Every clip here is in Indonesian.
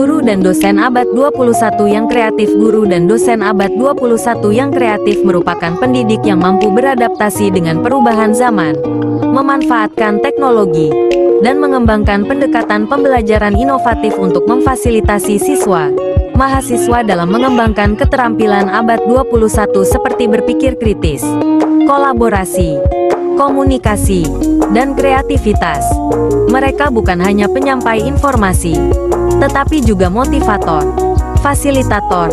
Guru dan dosen abad 21 yang kreatif. Guru dan dosen abad 21 yang kreatif merupakan pendidik yang mampu beradaptasi dengan perubahan zaman, memanfaatkan teknologi, dan mengembangkan pendekatan pembelajaran inovatif untuk memfasilitasi siswa, mahasiswa dalam mengembangkan keterampilan abad 21 seperti berpikir kritis, kolaborasi, komunikasi, dan kreativitas. Mereka bukan hanya penyampai informasi, tetapi juga motivator, fasilitator,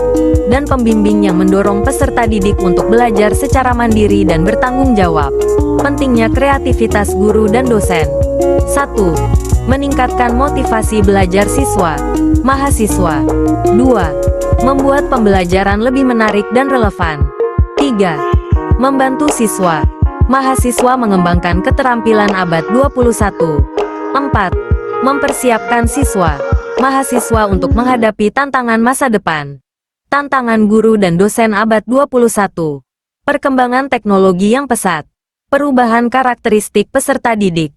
dan pembimbing yang mendorong peserta didik untuk belajar secara mandiri dan bertanggung jawab. Pentingnya kreativitas guru dan dosen. 1. Meningkatkan motivasi belajar siswa, mahasiswa. 2. Membuat pembelajaran lebih menarik dan relevan. 3. Membantu siswa, mahasiswa mengembangkan keterampilan abad 21. 4. Mempersiapkan siswa, mahasiswa untuk menghadapi tantangan masa depan. Tantangan guru dan dosen abad 21. Perkembangan teknologi yang pesat. Perubahan karakteristik peserta didik.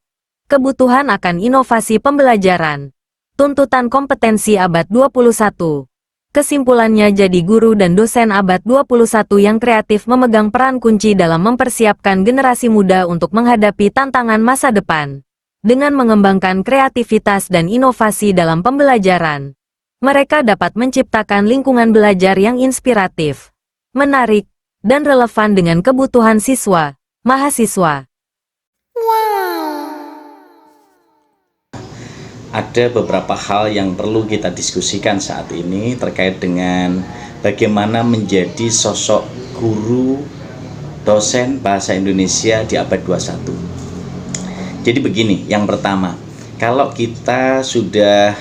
Kebutuhan akan inovasi pembelajaran. Tuntutan kompetensi abad 21. Kesimpulannya, jadi guru dan dosen abad 21 yang kreatif memegang peran kunci dalam mempersiapkan generasi muda untuk menghadapi tantangan masa depan. Dengan mengembangkan kreativitas dan inovasi dalam pembelajaran, mereka dapat menciptakan lingkungan belajar yang inspiratif, menarik, dan relevan dengan kebutuhan siswa, mahasiswa. Ada beberapa hal yang perlu kita diskusikan saat ini terkait dengan bagaimana menjadi sosok guru dosen bahasa Indonesia di abad 21. Jadi begini, yang pertama, kalau kita sudah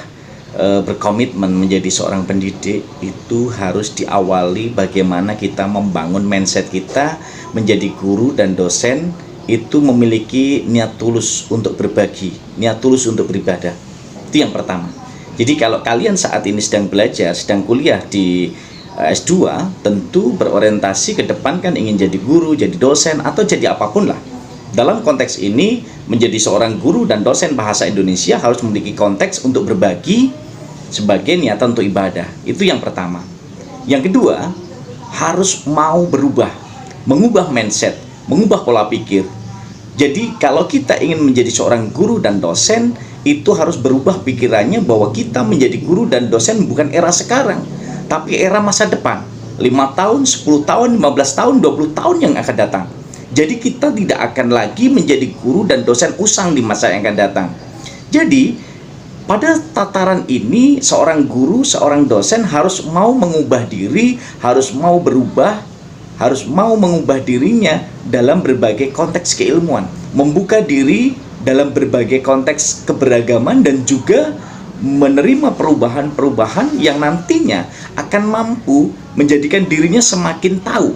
berkomitmen menjadi seorang pendidik, itu harus diawali bagaimana kita membangun mindset kita menjadi guru dan dosen itu memiliki niat tulus untuk berbagi, niat tulus untuk beribadah. Itu yang pertama. Jadi kalau kalian saat ini sedang belajar, sedang kuliah di S2, tentu berorientasi ke depan kan ingin jadi guru, jadi dosen, atau jadi apapun lah. Dalam konteks ini, menjadi seorang guru dan dosen bahasa Indonesia harus memiliki konteks untuk berbagi sebagai niatan untuk ibadah. Itu yang pertama. Yang kedua, harus mau berubah, mengubah mindset, mengubah pola pikir. Jadi kalau kita ingin menjadi seorang guru dan dosen, itu harus berubah pikirannya bahwa kita menjadi guru dan dosen bukan era sekarang, tapi era masa depan. 5 tahun, 10 tahun, 15 tahun, 20 tahun yang akan datang. Jadi kita tidak akan lagi menjadi guru dan dosen usang di masa yang akan datang. Jadi pada tataran ini seorang guru, seorang dosen harus mau mengubah diri, harus mau berubah, harus mau mengubah dirinya dalam berbagai konteks keilmuan, membuka diri dalam berbagai konteks keberagaman, dan juga menerima perubahan-perubahan yang nantinya akan mampu menjadikan dirinya semakin tahu,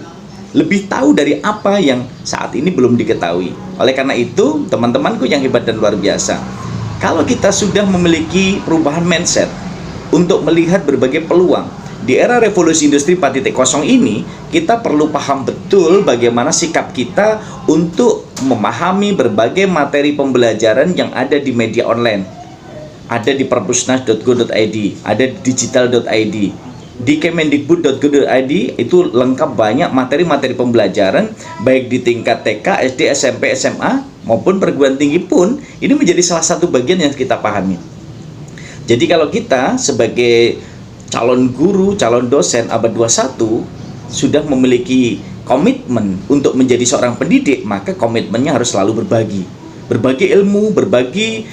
lebih tahu dari apa yang saat ini belum diketahui. Oleh karena itu, teman-temanku yang hebat dan luar biasa, kalau kita sudah memiliki perubahan mindset untuk melihat berbagai peluang di era revolusi industri 4.0 ini, kita perlu paham betul bagaimana sikap kita untuk memahami berbagai materi pembelajaran yang ada di media online. Ada di perpusnas.go.id, ada di digital.id, di kemendikbud.go.id, itu lengkap banyak materi-materi pembelajaran, baik di tingkat TK, SD, SMP, SMA, maupun perguruan tinggi pun, ini menjadi salah satu bagian yang kita pahami. Jadi kalau kita sebagai calon guru, calon dosen abad 21 sudah memiliki komitmen untuk menjadi seorang pendidik, maka komitmennya harus selalu berbagi ilmu, berbagi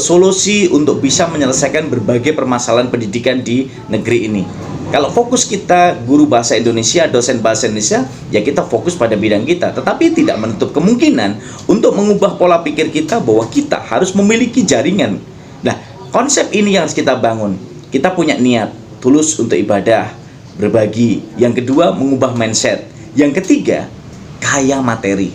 solusi untuk bisa menyelesaikan berbagai permasalahan pendidikan di negeri ini. Kalau fokus kita guru bahasa Indonesia, dosen bahasa Indonesia, ya kita fokus pada bidang kita, tetapi tidak menutup kemungkinan untuk mengubah pola pikir kita bahwa kita harus memiliki jaringan. Nah, konsep ini yang harus kita bangun. Kita punya niat tulus untuk ibadah, berbagi. Yang kedua, mengubah mindset. Yang ketiga, kaya materi.